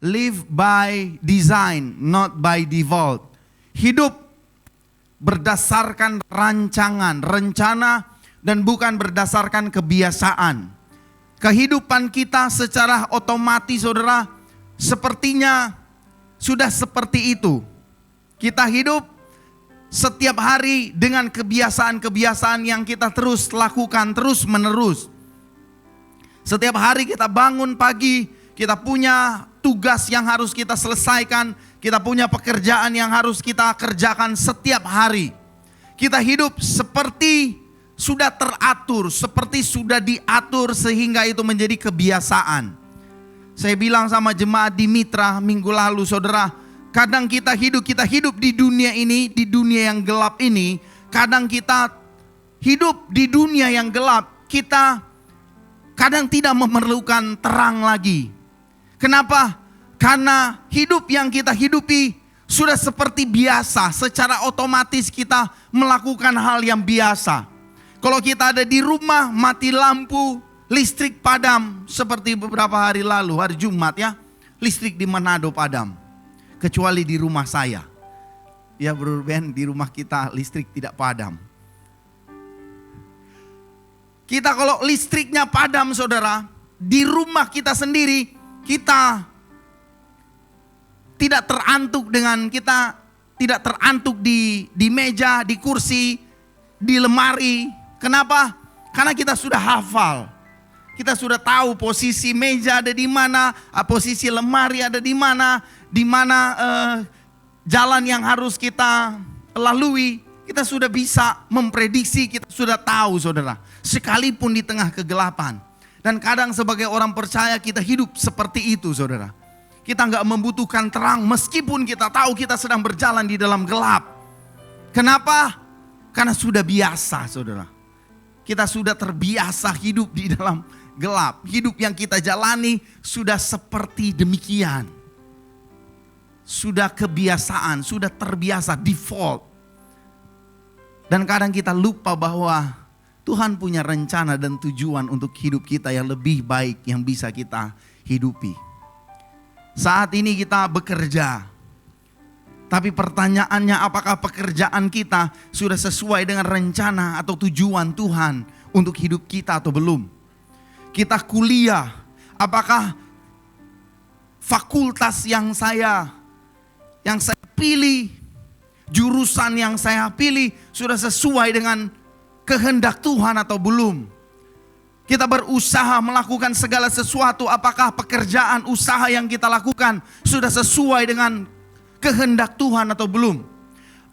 live by design, not by default. Hidup berdasarkan rancangan, rencana, dan bukan berdasarkan kebiasaan. Kehidupan kita secara otomatis, saudara, sepertinya sudah seperti itu. Kita hidup setiap hari dengan kebiasaan-kebiasaan yang kita terus lakukan, terus menerus. Setiap hari kita bangun pagi, kita punya tugas yang harus kita selesaikan, kita punya pekerjaan yang harus kita kerjakan setiap hari. Kita hidup seperti sudah teratur, seperti sudah diatur sehingga itu menjadi kebiasaan. Saya bilang sama jemaat di Mitra minggu lalu, saudara, kadang kita hidup di dunia ini, di dunia yang gelap ini. Kadang kita hidup di dunia yang gelap, kita kadang tidak memerlukan terang lagi. Kenapa? Karena hidup yang kita hidupi sudah seperti biasa. Secara otomatis kita melakukan hal yang biasa. Kalau kita ada di rumah, mati lampu, listrik padam. Seperti beberapa hari lalu, hari Jumat ya, listrik di Manado padam. Kecuali di rumah saya. Ya Bro Ben, di rumah kita listrik tidak padam. Kita kalau listriknya padam, saudara, di rumah kita sendiri, kita tidak terantuk di meja, di kursi, di lemari. Kenapa? Karena kita sudah hafal. Kita sudah tahu posisi meja ada di mana, posisi lemari ada di mana jalan yang harus kita lalui. Kita sudah bisa memprediksi, kita sudah tahu, saudara. Sekalipun di tengah kegelapan. Dan kadang sebagai orang percaya kita hidup seperti itu, saudara. Kita nggak membutuhkan terang meskipun kita tahu kita sedang berjalan di dalam gelap. Kenapa? Karena sudah biasa, saudara. Kita sudah terbiasa hidup di dalam gelap. Hidup yang kita jalani sudah seperti demikian. Sudah kebiasaan, sudah terbiasa, default. Dan kadang kita lupa bahwa Tuhan punya rencana dan tujuan untuk hidup kita yang lebih baik yang bisa kita hidupi. Saat ini kita bekerja. Tapi pertanyaannya, apakah pekerjaan kita sudah sesuai dengan rencana atau tujuan Tuhan untuk hidup kita atau belum? Kita kuliah, apakah fakultas yang saya pilih, jurusan yang saya pilih sudah sesuai dengan kehendak Tuhan atau belum? Kita berusaha melakukan segala sesuatu, apakah pekerjaan usaha yang kita lakukan sudah sesuai dengan kehendak Tuhan atau belum?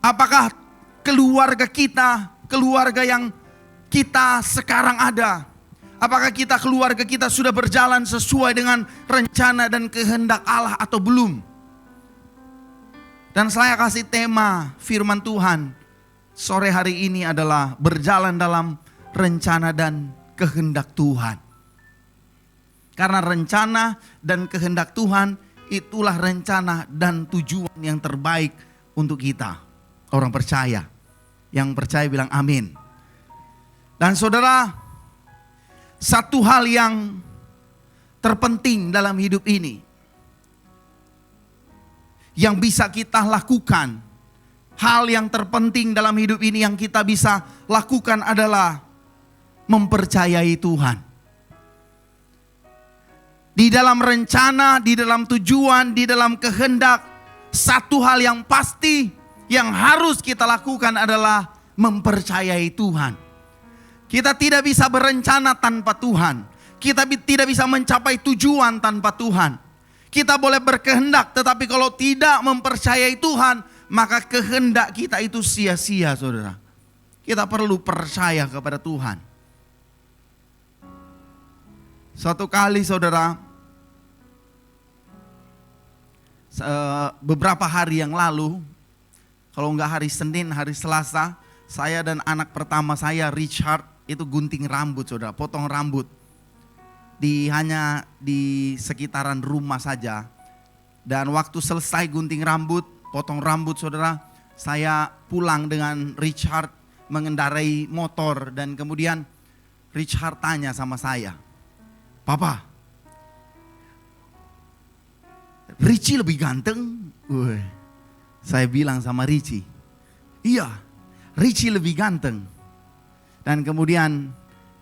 Apakah keluarga kita, keluarga yang kita sekarang ada, apakah keluarga kita sudah berjalan sesuai dengan rencana dan kehendak Allah atau belum? Dan saya kasih tema firman Tuhan sore hari ini adalah berjalan dalam rencana dan kehendak Tuhan. Karena rencana dan kehendak Tuhan itulah rencana dan tujuan yang terbaik untuk kita. Orang percaya. Yang percaya bilang amin. Dan saudara, satu hal yang terpenting dalam hidup ini yang bisa kita lakukan, hal yang terpenting dalam hidup ini yang kita bisa lakukan adalah mempercayai Tuhan. Di dalam rencana, di dalam tujuan, di dalam kehendak, satu hal yang pasti yang harus kita lakukan adalah mempercayai Tuhan. Kita tidak bisa berencana tanpa Tuhan. Kita tidak bisa mencapai tujuan tanpa Tuhan. Kita boleh berkehendak, tetapi kalau tidak mempercayai Tuhan, maka kehendak kita itu sia-sia, saudara. Kita perlu percaya kepada Tuhan. Suatu kali, saudara, beberapa hari yang lalu, kalau enggak hari Senin, hari Selasa, saya dan anak pertama saya, Richard, itu gunting rambut, saudara, potong rambut. Hanya di sekitaran rumah saja. Dan waktu selesai gunting rambut, potong rambut, saudara, saya pulang dengan Richard mengendarai motor. Dan kemudian Richard tanya sama saya, "Papa, Richie lebih ganteng. Saya bilang sama Richie, iya, Richie lebih ganteng. Dan kemudian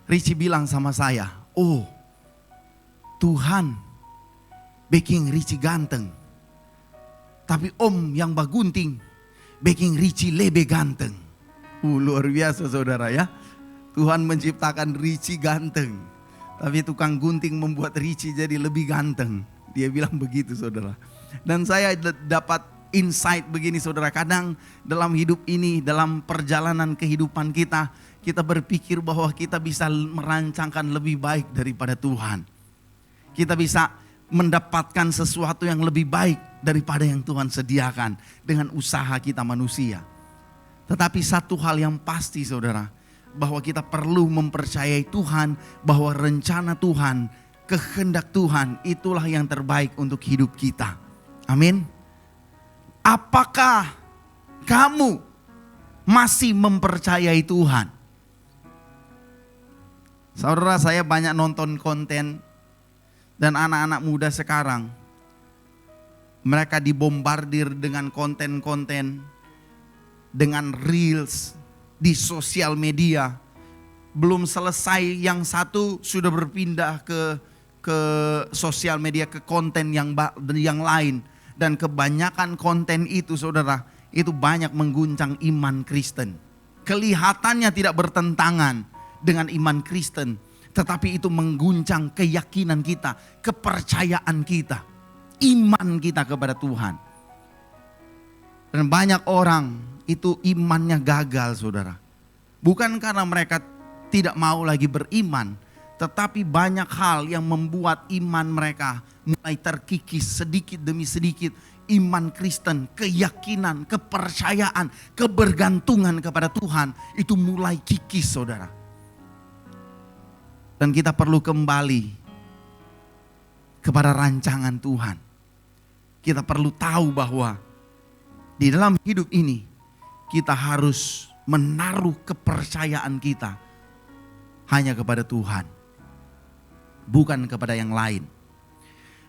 Richie bilang sama saya, oh, Tuhan bikin Richie ganteng. Tapi Om yang bagunting bikin Richie lebih ganteng. Luar biasa saudara ya. Tuhan menciptakan Richie ganteng, tapi tukang gunting membuat Richie jadi lebih ganteng. Dia bilang begitu saudara. Dan saya dapat insight begini saudara. Kadang dalam hidup ini, dalam perjalanan kehidupan kita, kita berpikir bahwa kita bisa merancangkan lebih baik daripada Tuhan. Kita bisa mendapatkan sesuatu yang lebih baik daripada yang Tuhan sediakan dengan usaha kita manusia. Tetapi satu hal yang pasti saudara, bahwa kita perlu mempercayai Tuhan, bahwa rencana Tuhan, kehendak Tuhan itulah yang terbaik untuk hidup kita. Amin. Apakah kamu masih mempercayai Tuhan? Saudara, saya banyak nonton konten dan anak-anak muda sekarang, mereka dibombardir dengan konten-konten, dengan reels di sosial media. Belum selesai yang satu sudah berpindah ke sosial media, ke konten yang lain. Dan kebanyakan konten itu saudara, itu banyak mengguncang iman Kristen. Kelihatannya tidak bertentangan dengan iman Kristen, tetapi itu mengguncang keyakinan kita, kepercayaan kita, iman kita kepada Tuhan. Dan banyak orang itu imannya gagal saudara. Bukan karena mereka tidak mau lagi beriman, tetapi banyak hal yang membuat iman mereka mulai terkikis sedikit demi sedikit. Iman Kristen, keyakinan, kepercayaan, kebergantungan kepada Tuhan itu mulai kikis saudara. Dan kita perlu kembali kepada rancangan Tuhan. Kita perlu tahu bahwa di dalam hidup ini kita harus menaruh kepercayaan kita hanya kepada Tuhan, bukan kepada yang lain.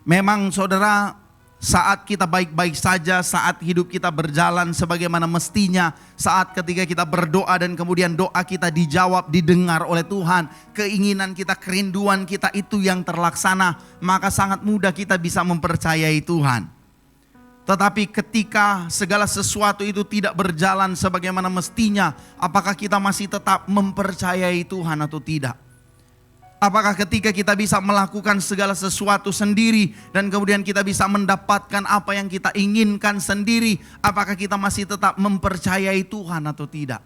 Memang saudara, saat kita baik-baik saja, saat hidup kita berjalan sebagaimana mestinya, saat ketika kita berdoa dan kemudian doa kita dijawab, didengar oleh Tuhan, keinginan kita, kerinduan kita itu yang terlaksana, maka sangat mudah kita bisa mempercayai Tuhan. Tetapi ketika segala sesuatu itu tidak berjalan sebagaimana mestinya, apakah kita masih tetap mempercayai Tuhan atau tidak? Apakah ketika kita bisa melakukan segala sesuatu sendiri dan kemudian kita bisa mendapatkan apa yang kita inginkan sendiri, apakah kita masih tetap mempercayai Tuhan atau tidak?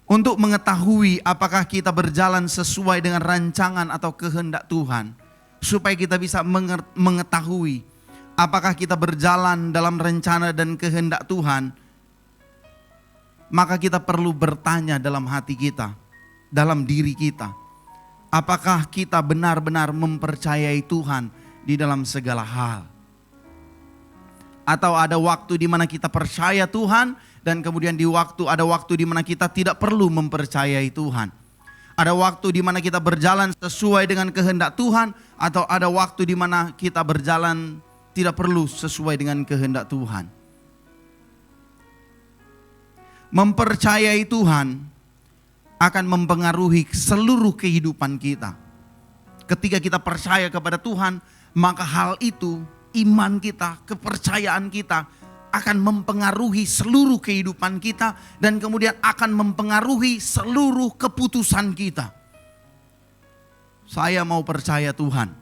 Untuk mengetahui apakah kita berjalan sesuai dengan rancangan atau kehendak Tuhan, supaya kita bisa mengetahui apakah kita berjalan dalam rencana dan kehendak Tuhan, maka kita perlu bertanya dalam hati kita, dalam diri kita, apakah kita benar-benar mempercayai Tuhan di dalam segala hal? Atau ada waktu di mana kita percaya Tuhan dan kemudian ada waktu di mana kita tidak perlu mempercayai Tuhan. Ada waktu di mana kita berjalan sesuai dengan kehendak Tuhan, atau ada waktu di mana kita berjalan tidak perlu sesuai dengan kehendak Tuhan. Mempercayai Tuhan akan mempengaruhi seluruh kehidupan kita. Ketika kita percaya kepada Tuhan, maka hal itu, iman kita, kepercayaan kita akan mempengaruhi seluruh kehidupan kita dan kemudian akan mempengaruhi seluruh keputusan kita. Saya mau percaya Tuhan.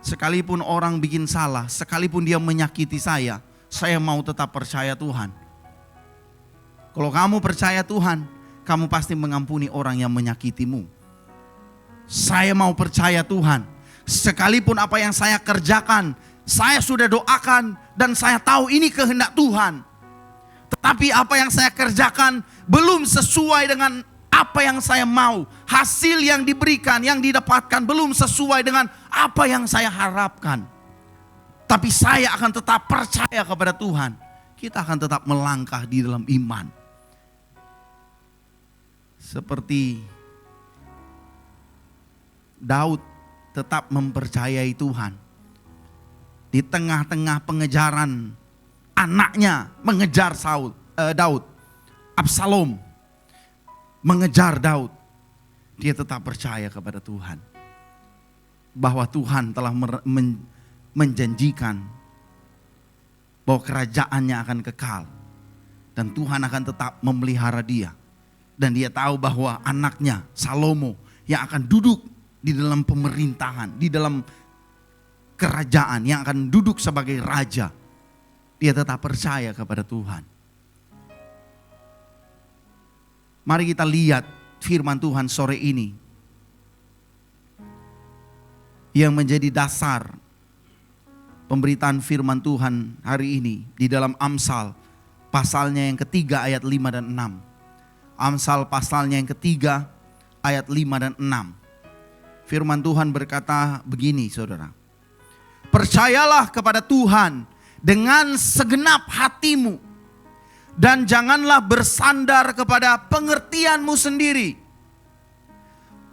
Sekalipun orang bikin salah, sekalipun dia menyakiti saya mau tetap percaya Tuhan. Kalau kamu percaya Tuhan, kamu pasti mengampuni orang yang menyakitimu. Saya mau percaya Tuhan. Sekalipun apa yang saya kerjakan, saya sudah doakan dan saya tahu ini kehendak Tuhan. Tetapi apa yang saya kerjakan belum sesuai dengan apa yang saya mau. Hasil yang diberikan, yang didapatkan belum sesuai dengan apa yang saya harapkan. Tapi saya akan tetap percaya kepada Tuhan. Kita akan tetap melangkah di dalam iman. Seperti Daud tetap mempercayai Tuhan. Di tengah-tengah pengejaran, anaknya mengejar Daud. Absalom mengejar Daud. Dia tetap percaya kepada Tuhan. Bahwa Tuhan telah menjanjikan bahwa kerajaannya akan kekal. Dan Tuhan akan tetap memelihara dia. Dan dia tahu bahwa anaknya Salomo yang akan duduk di dalam pemerintahan, di dalam kerajaan, yang akan duduk sebagai raja. Dia tetap percaya kepada Tuhan. Mari kita lihat firman Tuhan sore ini yang menjadi dasar pemberitaan firman Tuhan hari ini di dalam Amsal pasalnya yang ketiga ayat 5 dan 6. Amsal pasalnya yang ketiga ayat 5 dan 6. Firman Tuhan berkata begini, saudara. Percayalah kepada Tuhan dengan segenap hatimu, dan janganlah bersandar kepada pengertianmu sendiri.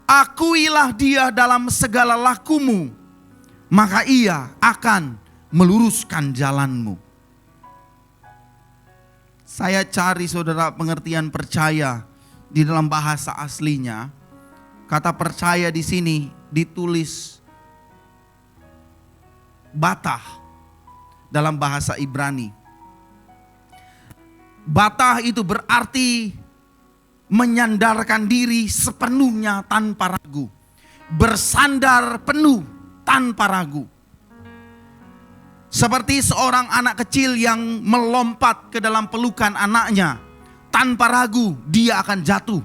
Akuilah dia dalam segala lakumu, maka ia akan meluruskan jalanmu. Saya cari, saudara, pengertian percaya di dalam bahasa aslinya. Kata percaya di sini ditulis batah dalam bahasa Ibrani. Batah itu berarti menyandarkan diri sepenuhnya tanpa ragu. Bersandar penuh tanpa ragu. Seperti seorang anak kecil yang melompat ke dalam pelukan anaknya. Tanpa ragu dia akan jatuh.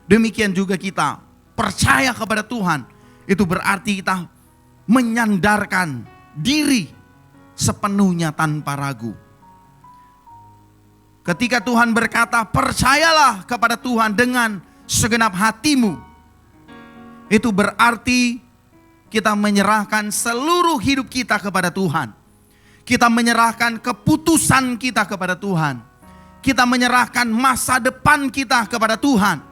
Demikian juga kita percaya kepada Tuhan. Itu berarti kita menyandarkan diri sepenuhnya tanpa ragu. Ketika Tuhan berkata percayalah kepada Tuhan dengan segenap hatimu, itu berarti kita menyerahkan seluruh hidup kita kepada Tuhan. Kita menyerahkan keputusan kita kepada Tuhan. Kita menyerahkan masa depan kita kepada Tuhan.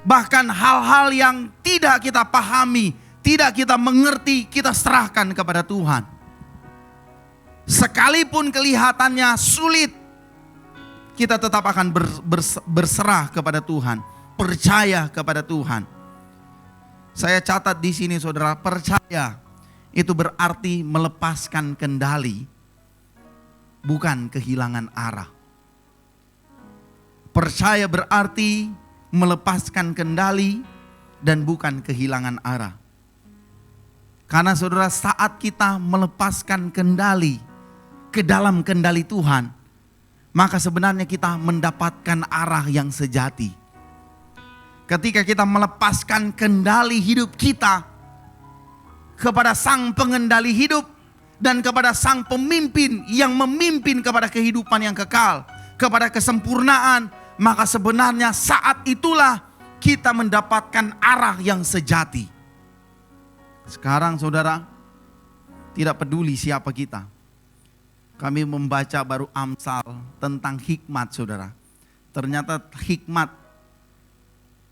Bahkan hal-hal yang tidak kita pahami, tidak kita mengerti, kita serahkan kepada Tuhan. Sekalipun kelihatannya sulit, kita tetap akan berserah kepada Tuhan, percaya kepada Tuhan. Saya catat di sini, saudara, percaya itu berarti melepaskan kendali, bukan kehilangan arah. Percaya berarti melepaskan kendali dan bukan kehilangan arah. Karena saudara, saat kita melepaskan kendali ke dalam kendali Tuhan, maka sebenarnya kita mendapatkan arah yang sejati. Ketika kita melepaskan kendali hidup kita kepada Sang Pengendali hidup dan kepada Sang Pemimpin yang memimpin kepada kehidupan yang kekal, kepada kesempurnaan, maka sebenarnya saat itulah kita mendapatkan arah yang sejati. Sekarang, saudara, tidak peduli siapa kita. Kami membaca baru Amsal tentang hikmat, saudara. Ternyata hikmat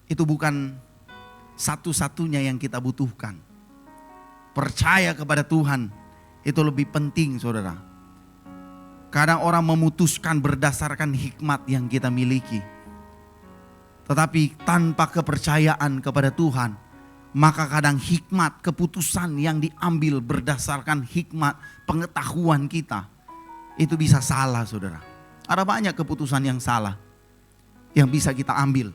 itu bukan satu-satunya yang kita butuhkan. Percaya kepada Tuhan itu lebih penting, saudara. Kadang orang memutuskan berdasarkan hikmat yang kita miliki. Tetapi tanpa kepercayaan kepada Tuhan, maka kadang hikmat, keputusan yang diambil berdasarkan hikmat pengetahuan kita, itu bisa salah, saudara. Ada banyak keputusan yang salah yang bisa kita ambil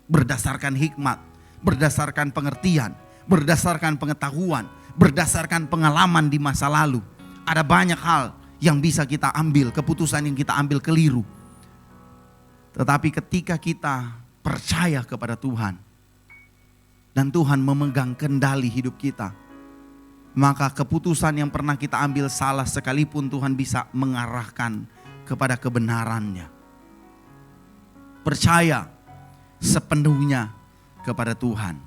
berdasarkan hikmat, berdasarkan pengertian, berdasarkan pengetahuan, berdasarkan pengalaman di masa lalu. Ada banyak hal yang bisa kita ambil, keputusan yang kita ambil keliru. Tetapi ketika kita percaya kepada Tuhan dan Tuhan memegang kendali hidup kita, maka keputusan yang pernah kita ambil salah sekalipun Tuhan bisa mengarahkan kepada kebenarannya. Percaya sepenuhnya kepada Tuhan.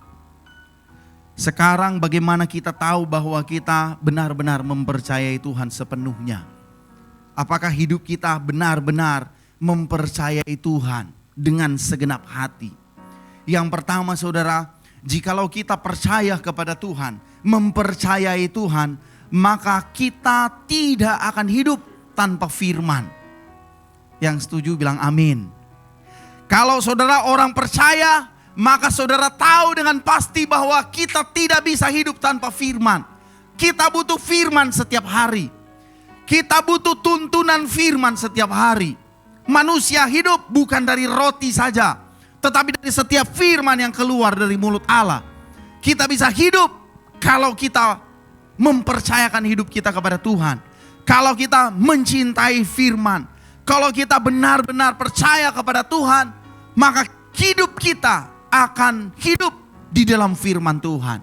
Sekarang bagaimana kita tahu bahwa kita benar-benar mempercayai Tuhan sepenuhnya? Apakah hidup kita benar-benar mempercayai Tuhan dengan segenap hati? Yang pertama, saudara, Jikalau kita percaya kepada Tuhan, mempercayai Tuhan, maka kita tidak akan hidup tanpa firman. Yang setuju bilang amin. Kalau saudara orang percaya, maka saudara tahu dengan pasti bahwa kita tidak bisa hidup tanpa firman. Kita butuh firman setiap hari. Kita butuh tuntunan firman setiap hari. Manusia hidup bukan dari roti saja, tetapi dari setiap firman yang keluar dari mulut Allah. Kita bisa hidup kalau kita mempercayakan hidup kita kepada Tuhan. Kalau kita mencintai firman. Kalau kita benar-benar percaya kepada Tuhan, maka hidup kita akan hidup di dalam firman Tuhan.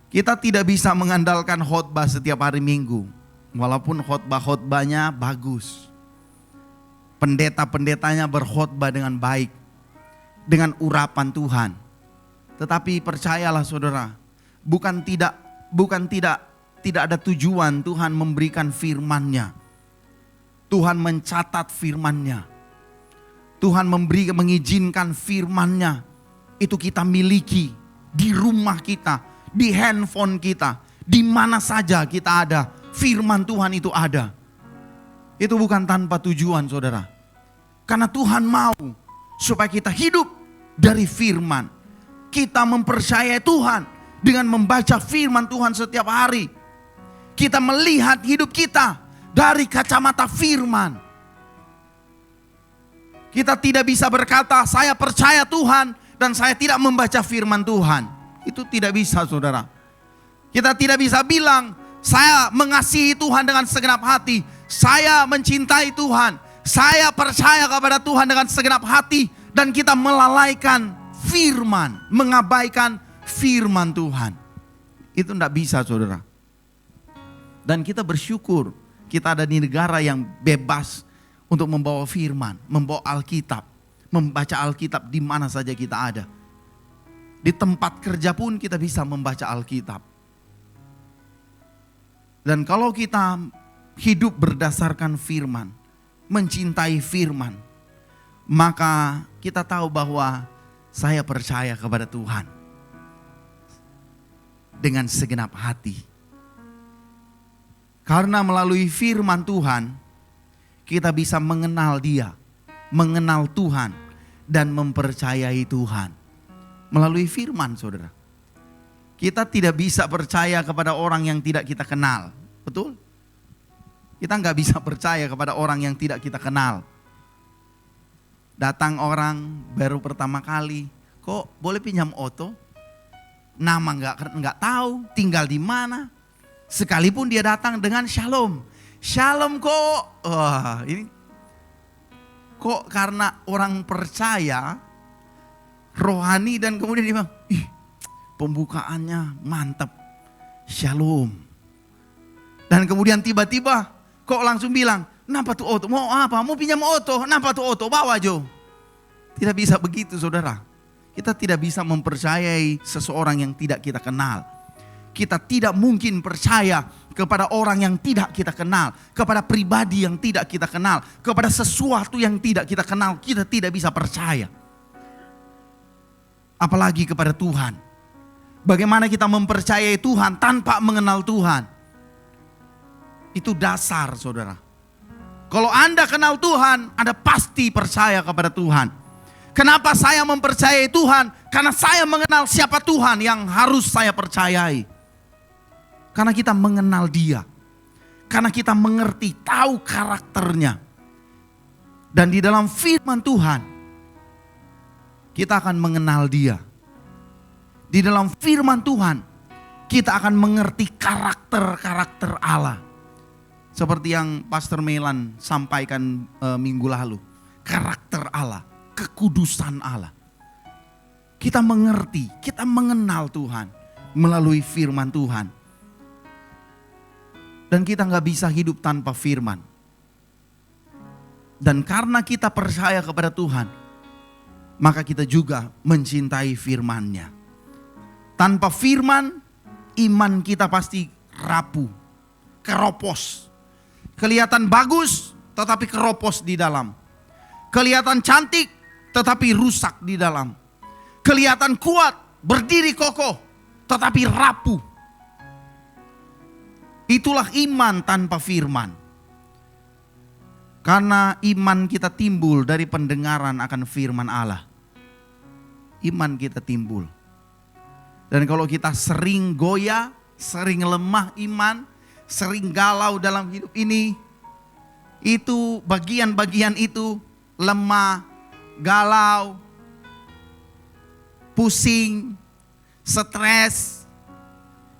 Kita tidak bisa mengandalkan khotbah setiap hari Minggu. Walaupun khotbah-khotbahnya bagus. Pendeta-pendetanya berkhotbah dengan baik. Dengan urapan Tuhan. Tetapi percayalah saudara, bukan tidak ada tujuan Tuhan memberikan firman-Nya. Tuhan mencatat firman-Nya. Tuhan mengizinkan firman-Nya itu kita miliki di rumah kita, di handphone kita, di mana saja kita ada, firman Tuhan itu ada. Itu bukan tanpa tujuan saudara. Karena Tuhan mau supaya kita hidup dari firman. Kita mempercayai Tuhan dengan membaca firman Tuhan setiap hari. Kita melihat hidup kita dari kacamata firman. Kita tidak bisa berkata, saya percaya Tuhan dan saya tidak membaca firman Tuhan. Itu tidak bisa saudara. Kita tidak bisa bilang, saya mengasihi Tuhan dengan segenap hati. Saya mencintai Tuhan. Saya percaya kepada Tuhan dengan segenap hati. Dan kita melalaikan firman, mengabaikan firman Tuhan. Itu tidak bisa saudara. Dan kita bersyukur kita ada di negara yang bebas untuk membawa firman, membawa Alkitab, membaca Alkitab di mana saja kita ada. Di tempat kerja pun kita bisa membaca Alkitab. Dan kalau kita hidup berdasarkan firman, mencintai firman, maka kita tahu bahwa saya percaya kepada Tuhan dengan segenap hati. Karena melalui firman Tuhan, kita bisa mengenal Dia, mengenal Tuhan, dan mempercayai Tuhan. Melalui firman saudara. Kita tidak bisa percaya kepada orang yang tidak kita kenal. Betul? Kita nggak bisa percaya kepada orang yang tidak kita kenal. Datang orang baru pertama kali, kok boleh pinjam auto? Nama nggak tahu, tinggal di mana. Sekalipun dia datang dengan shalom. Shalom kok. Wah, ini kok karena orang percaya rohani dan kemudian dia bilang, pembukaannya mantap. Shalom. Dan kemudian tiba-tiba kok langsung bilang, "Napa tuh auto? Mau apa? Mau pinjam auto? Napa tuh auto? Bawa Jo." Tidak bisa begitu saudara. Kita tidak bisa mempercayai seseorang yang tidak kita kenal. Kita tidak mungkin percaya kepada orang yang tidak kita kenal. Kepada pribadi yang tidak kita kenal. Kepada sesuatu yang tidak kita kenal. Kita tidak bisa percaya. Apalagi kepada Tuhan. Bagaimana kita mempercayai Tuhan tanpa mengenal Tuhan? Itu dasar saudara. Kalau Anda kenal Tuhan, Anda pasti percaya kepada Tuhan. Kenapa saya mempercayai Tuhan? Karena saya mengenal siapa Tuhan yang harus saya percayai. Karena kita mengenal Dia. Karena kita mengerti, tahu karakternya. Dan di dalam firman Tuhan, kita akan mengenal Dia. Di dalam firman Tuhan, kita akan mengerti karakter-karakter Allah. Seperti yang Pastor Melan sampaikan minggu lalu. Karakter Allah, kekudusan Allah. Kita mengerti, kita mengenal Tuhan melalui firman Tuhan. Dan kita gak bisa hidup tanpa firman. Dan karena kita percaya kepada Tuhan, maka kita juga mencintai firman-Nya. Tanpa firman, iman kita pasti rapuh, keropos. Kelihatan bagus, tetapi keropos di dalam. Kelihatan cantik, tetapi rusak di dalam. Kelihatan kuat, berdiri kokoh, tetapi rapuh. Itulah iman tanpa firman. Karena iman kita timbul dari pendengaran akan firman Allah. Iman kita timbul. Dan kalau kita sering goyah, sering lemah iman, sering galau dalam hidup ini, itu bagian-bagian itu lemah, galau, pusing, stres,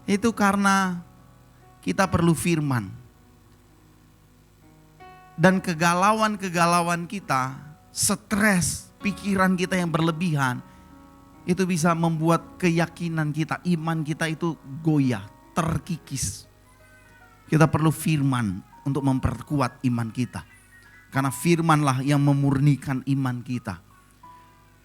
itu karena kita perlu firman. Dan kegalauan-kegalauan kita, stres, pikiran kita yang berlebihan, itu bisa membuat keyakinan kita, iman kita itu goyah, terkikis. Kita perlu firman untuk memperkuat iman kita. Karena firmanlah yang memurnikan iman kita.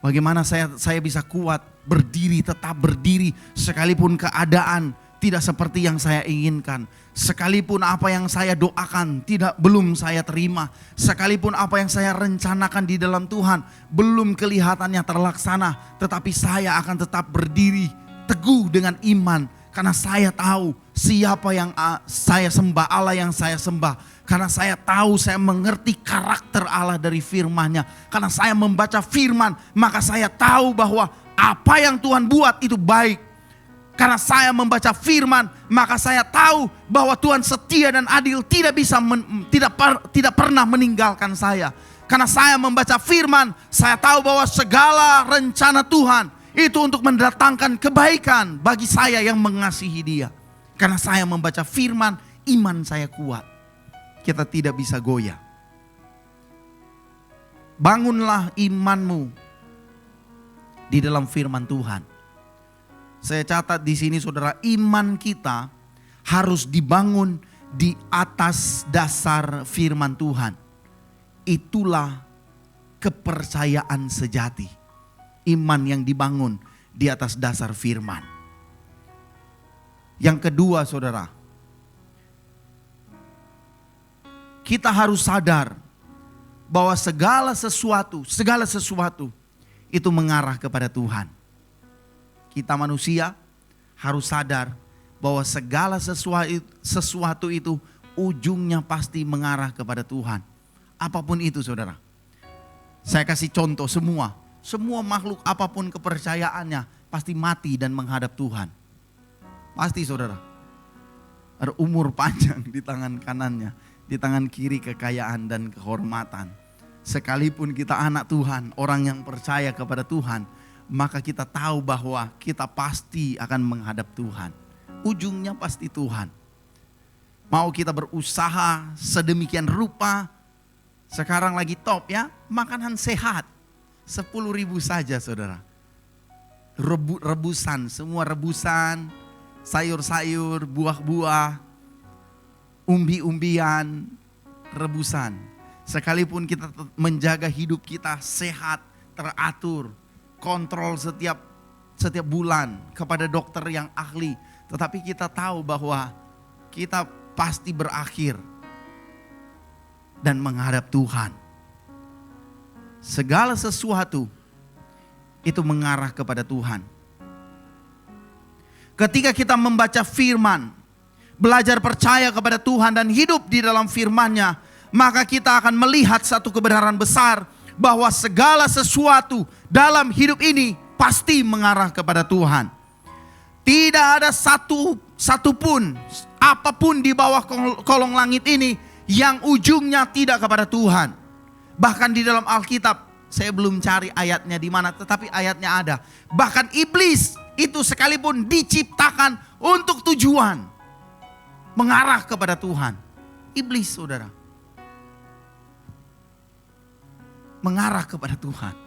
Bagaimana saya bisa kuat, berdiri, tetap berdiri, sekalipun keadaan tidak seperti yang saya inginkan. Sekalipun apa yang saya doakan belum saya terima. Sekalipun apa yang saya rencanakan di dalam Tuhan belum kelihatannya terlaksana. Tetapi saya akan tetap berdiri teguh dengan iman. Karena saya tahu siapa yang saya sembah, Allah yang saya sembah. Karena saya tahu, saya mengerti karakter Allah dari firman-Nya. Karena saya membaca firman, maka saya tahu bahwa apa yang Tuhan buat itu baik. Karena saya membaca firman, maka saya tahu bahwa Tuhan setia dan adil, tidak pernah meninggalkan saya. Karena saya membaca firman, saya tahu bahwa segala rencana Tuhan itu untuk mendatangkan kebaikan bagi saya yang mengasihi Dia. Karena saya membaca firman, iman saya kuat. Kita tidak bisa goyah. Bangunlah imanmu di dalam firman Tuhan. Saya catat di sini saudara, iman kita harus dibangun di atas dasar firman Tuhan. Itulah kepercayaan sejati. Iman yang dibangun di atas dasar firman. Yang kedua saudara, kita harus sadar bahwa segala sesuatu itu mengarah kepada Tuhan. Kita manusia harus sadar bahwa segala sesuatu itu ujungnya pasti mengarah kepada Tuhan. Apapun itu saudara. Saya kasih contoh semua makhluk apapun kepercayaannya pasti mati dan menghadap Tuhan. Pasti saudara. Ada umur panjang di tangan kanannya, di tangan kiri kekayaan dan kehormatan. Sekalipun kita anak Tuhan, orang yang percaya kepada Tuhan, maka kita tahu bahwa kita pasti akan menghadap Tuhan. Ujungnya pasti Tuhan. Mau kita berusaha sedemikian rupa, sekarang lagi top ya, makanan sehat. 10.000 saja saudara. Rebusan, semua rebusan, sayur-sayur, buah-buah, umbi-umbian, rebusan. Sekalipun kita menjaga hidup kita sehat, teratur, kontrol setiap bulan kepada dokter yang ahli. Tetapi kita tahu bahwa kita pasti berakhir dan menghadap Tuhan. Segala sesuatu itu mengarah kepada Tuhan. Ketika kita membaca firman, belajar percaya kepada Tuhan dan hidup di dalam firman-Nya, maka kita akan melihat satu kebenaran besar bahwa segala sesuatu dalam hidup ini pasti mengarah kepada Tuhan. Tidak ada satupun apapun di bawah kolong langit ini yang ujungnya tidak kepada Tuhan. Bahkan di dalam Alkitab, saya belum cari ayatnya di mana, tetapi ayatnya ada. Bahkan iblis itu sekalipun diciptakan untuk tujuan mengarah kepada Tuhan. Iblis saudara, mengarah kepada Tuhan.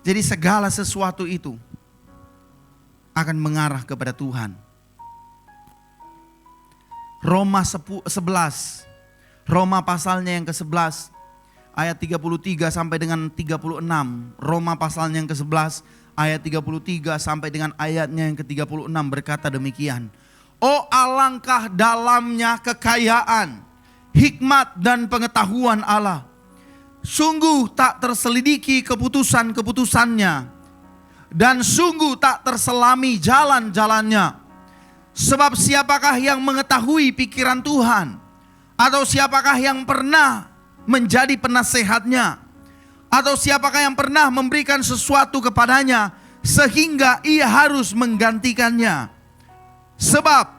Jadi segala sesuatu itu akan mengarah kepada Tuhan. Roma 11, Roma pasalnya yang ke-11 ayat 33 sampai dengan 36. Roma pasalnya yang ke-11 ayat 33 sampai dengan ayatnya yang ke-36 berkata demikian. Oh alangkah dalamnya kekayaan, hikmat dan pengetahuan Allah. sungguh tak terselidiki keputusan-keputusannya, dan sungguh tak terselami jalan-jalannya. Sebab siapakah yang mengetahui pikiran Tuhan? Atau siapakah yang pernah menjadi penasehatnya? Atau siapakah yang pernah memberikan sesuatu kepadanya sehingga ia harus menggantikannya? Sebab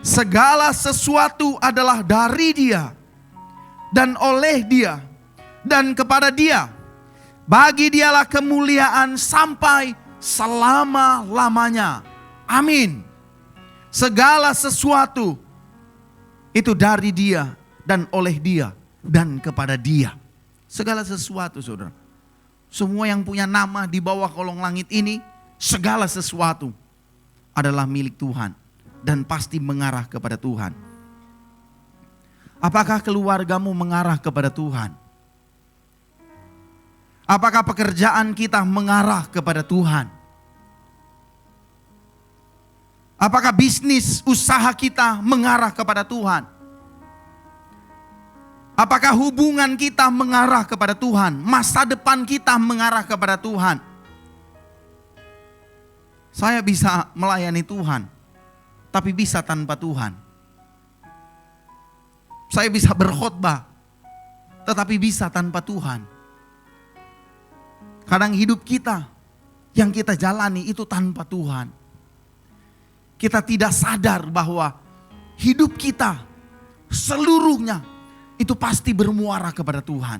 segala sesuatu adalah dari Dia, dan oleh Dia, dan kepada Dia. Bagi Dialah kemuliaan sampai selama-lamanya. Amin. Segala sesuatu itu dari Dia, dan oleh Dia, dan kepada Dia. Segala sesuatu, saudara. Semua yang punya nama di bawah kolong langit ini, segala sesuatu adalah milik Tuhan dan pasti mengarah kepada Tuhan. Apakah keluargamu mengarah kepada Tuhan? Apakah pekerjaan kita mengarah kepada Tuhan? Apakah bisnis usaha kita mengarah kepada Tuhan? Apakah hubungan kita mengarah kepada Tuhan? Masa depan kita mengarah kepada Tuhan? Saya bisa melayani Tuhan, tapi bisa tanpa Tuhan. Saya bisa berkhotbah, tetapi bisa tanpa Tuhan. Kadang hidup kita yang kita jalani itu tanpa Tuhan. Kita tidak sadar bahwa hidup kita seluruhnya itu pasti bermuara kepada Tuhan.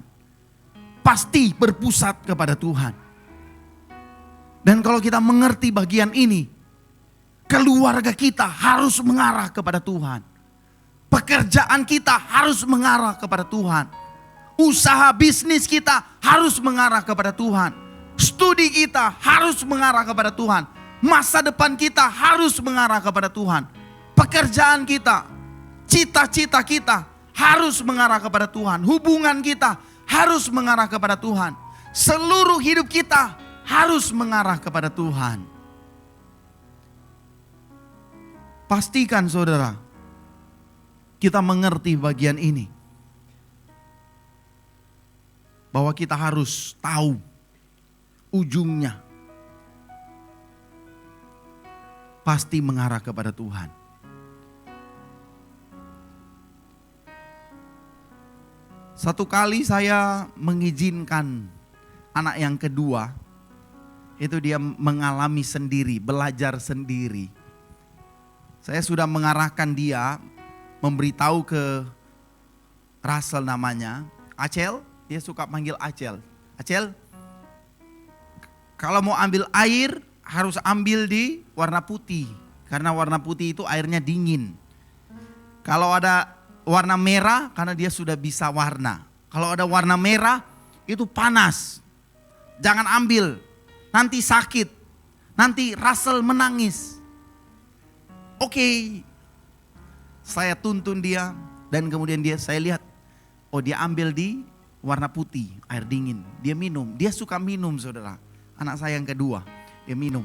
Pasti berpusat kepada Tuhan. Dan kalau kita mengerti bagian ini, keluarga kita harus mengarah kepada Tuhan. Pekerjaan kita harus mengarah kepada Tuhan. Usaha bisnis kita harus mengarah kepada Tuhan. Studi kita harus mengarah kepada Tuhan. Masa depan kita harus mengarah kepada Tuhan. Pekerjaan kita, cita-cita kita harus mengarah kepada Tuhan. Hubungan kita harus mengarah kepada Tuhan. Seluruh hidup kita harus mengarah kepada Tuhan. Pastikan saudara, kita mengerti bagian ini. Bahwa kita harus tahu ujungnya. Pasti mengarah kepada Tuhan. Satu kali saya mengizinkan anak yang kedua, itu dia mengalami sendiri, belajar sendiri. Saya sudah mengarahkan dia, memberitahu ke Russell namanya, Acel, dia suka panggil Acel. Acel, kalau mau ambil air harus ambil di warna putih. Karena warna putih itu airnya dingin. Kalau ada warna merah karena dia sudah bisa warna. Kalau ada warna merah itu panas. Jangan ambil, nanti sakit. Nanti Russell menangis. Oke. Saya tuntun dia dan kemudian saya lihat, oh dia ambil di warna putih, air dingin. Dia minum, dia suka minum saudara. Anak saya yang kedua, dia minum.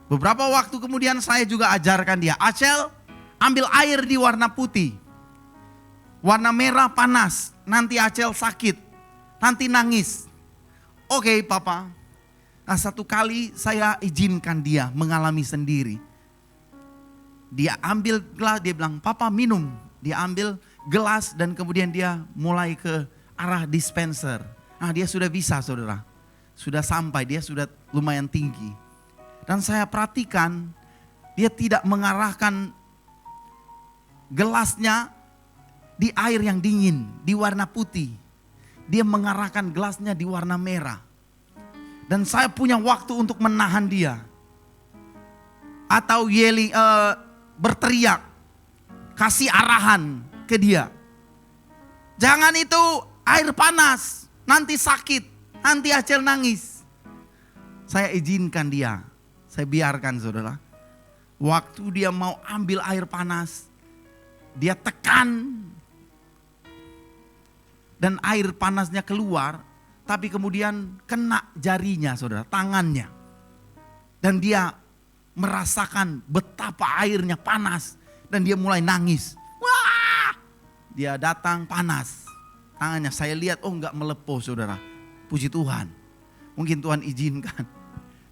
Beberapa waktu kemudian saya juga ajarkan dia, Acel ambil air di warna putih. Warna merah panas, nanti Acel sakit, nanti nangis. Oke papa. Nah satu kali saya izinkan dia mengalami sendiri. Dia ambil gelas, dia bilang, papa minum. Dia ambil gelas dan kemudian dia mulai ke arah dispenser. Nah dia sudah bisa saudara. Sudah sampai, dia sudah lumayan tinggi. Dan saya perhatikan, dia tidak mengarahkan gelasnya di air yang dingin, di warna putih. Dia mengarahkan gelasnya di warna merah. Dan saya punya waktu untuk menahan dia. Atau yelling, berteriak, kasih arahan ke dia. Jangan itu air panas, nanti sakit, nanti Acel nangis. Saya izinkan dia, saya biarkan saudara. Waktu dia mau ambil air panas, dia tekan. Dan air panasnya keluar, tapi kemudian kena jarinya saudara, tangannya. Dan dia merasakan betapa airnya panas dan dia mulai nangis. Wah! Dia datang panas. tangannya. Saya lihat, oh enggak melepuh saudara. Puji Tuhan. Mungkin Tuhan izinkan.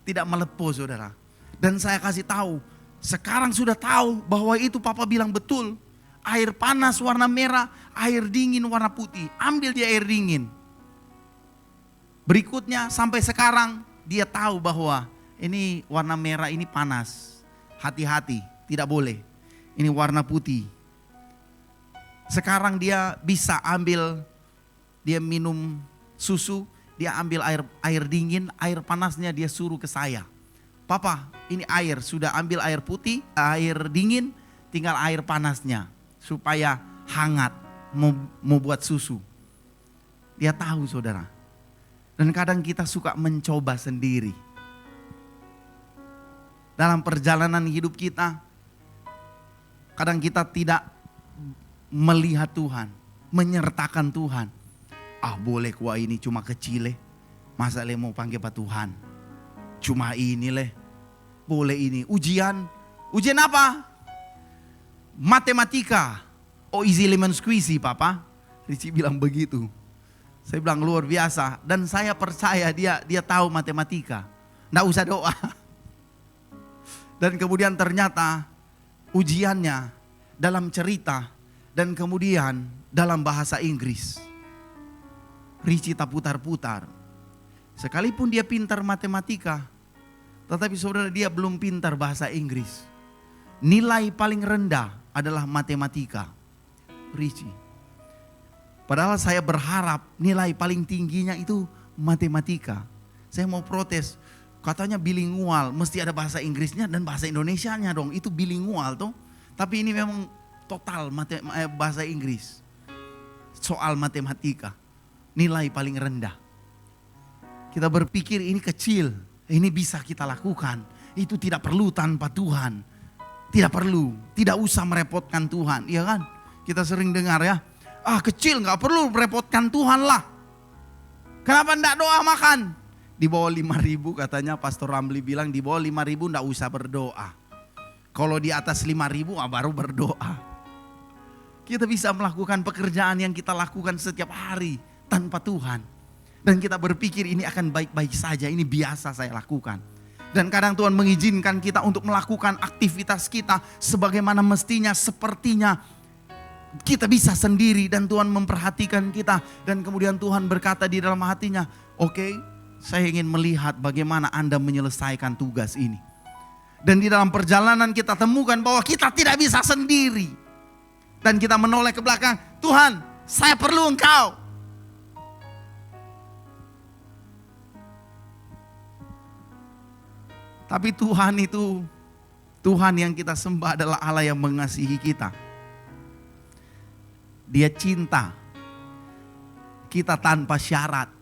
Tidak melepuh saudara. Dan saya kasih tahu, sekarang sudah tahu bahwa itu papa bilang betul. Air panas warna merah, air dingin warna putih. Ambil dia air dingin. Berikutnya sampai sekarang dia tahu bahwa ini warna merah ini panas. Hati-hati, tidak boleh. Ini warna putih. Sekarang dia bisa ambil, dia minum susu, dia ambil air dingin, air panasnya dia suruh ke saya. Papa, ini air, sudah ambil air putih, air dingin, tinggal air panasnya. Supaya hangat, mau buat susu. Dia tahu saudara. Dan kadang kita suka mencoba sendiri. Dalam perjalanan hidup kita, kadang kita tidak melihat Tuhan, menyertakan Tuhan. Ah boleh kuah ini cuma kecil masa le mau panggil Pak Tuhan. Cuma ini leh, boleh ini. Ujian apa? Matematika. Oh easy lemon squeezy papa. Ricci bilang begitu. Saya bilang luar biasa. Dan saya percaya dia tahu matematika. Nggak usah doa. Dan kemudian ternyata ujiannya dalam cerita. Dan kemudian dalam bahasa Inggris. Ricci tak putar-putar. Sekalipun dia pintar matematika. Tetapi saudara dia belum pintar bahasa Inggris. Nilai paling rendah adalah matematika. Ricci. Padahal saya berharap nilai paling tingginya itu matematika. Saya mau protes. Katanya bilingual, mesti ada bahasa Inggrisnya dan bahasa Indonesianya dong. Itu bilingual tuh. Tapi ini memang total bahasa Inggris. Soal matematika. Nilai paling rendah. Kita berpikir ini kecil. Ini bisa kita lakukan. Itu tidak perlu tanpa Tuhan. Tidak perlu, tidak usah merepotkan Tuhan, iya kan? Kita sering dengar ya, kecil gak perlu merepotkan Tuhan lah. Kenapa enggak doa makan? Di bawah 5.000 katanya Pastor Ramli bilang di bawah 5.000 enggak usah berdoa. Kalau di atas 5.000 baru berdoa. Kita bisa melakukan pekerjaan yang kita lakukan setiap hari tanpa Tuhan. Dan kita berpikir ini akan baik-baik saja, ini biasa saya lakukan. Dan kadang Tuhan mengizinkan kita untuk melakukan aktivitas kita sebagaimana mestinya, sepertinya kita bisa sendiri dan Tuhan memperhatikan kita. Dan kemudian Tuhan berkata di dalam hatinya, oke, saya ingin melihat bagaimana Anda menyelesaikan tugas ini. Dan di dalam perjalanan kita temukan bahwa kita tidak bisa sendiri. Dan kita menoleh ke belakang, Tuhan saya perlu Engkau. Tapi Tuhan itu, Tuhan yang kita sembah adalah Allah yang mengasihi kita. Dia cinta kita tanpa syarat.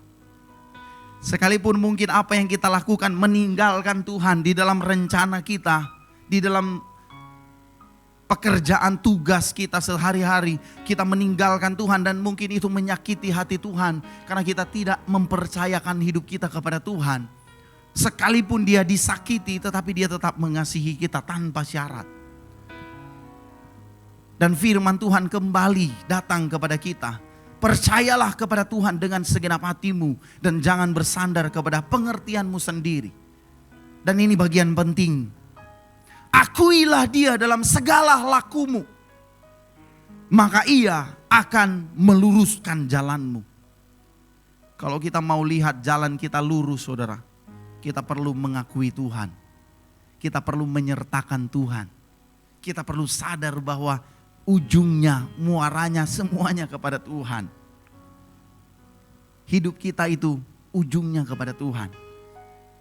Sekalipun mungkin apa yang kita lakukan meninggalkan Tuhan di dalam rencana kita, di dalam pekerjaan tugas kita sehari-hari, kita meninggalkan Tuhan dan mungkin itu menyakiti hati Tuhan karena kita tidak mempercayakan hidup kita kepada Tuhan. Sekalipun dia disakiti tetapi dia tetap mengasihi kita tanpa syarat. Dan firman Tuhan kembali datang kepada kita. Percayalah kepada Tuhan dengan segenap hatimu dan jangan bersandar kepada pengertianmu sendiri. Dan ini bagian penting. Akuilah dia dalam segala lakumu, maka ia akan meluruskan jalanmu. Kalau kita mau lihat jalan kita lurus saudara, kita perlu mengakui Tuhan. Kita perlu menyertakan Tuhan. Kita perlu sadar bahwa ujungnya, muaranya semuanya kepada Tuhan. Hidup kita itu ujungnya kepada Tuhan.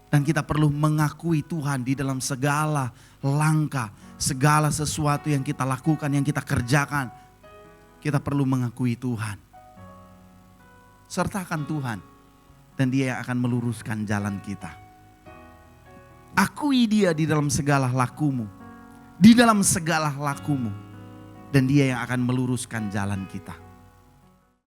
Dan kita perlu mengakui Tuhan di dalam segala langkah, segala sesuatu yang kita lakukan, yang kita kerjakan. Kita perlu mengakui Tuhan. Sertakan Tuhan. Dan dia yang akan meluruskan jalan kita. Akui dia di dalam segala lakumu. Di dalam segala lakumu. Dan dia yang akan meluruskan jalan kita.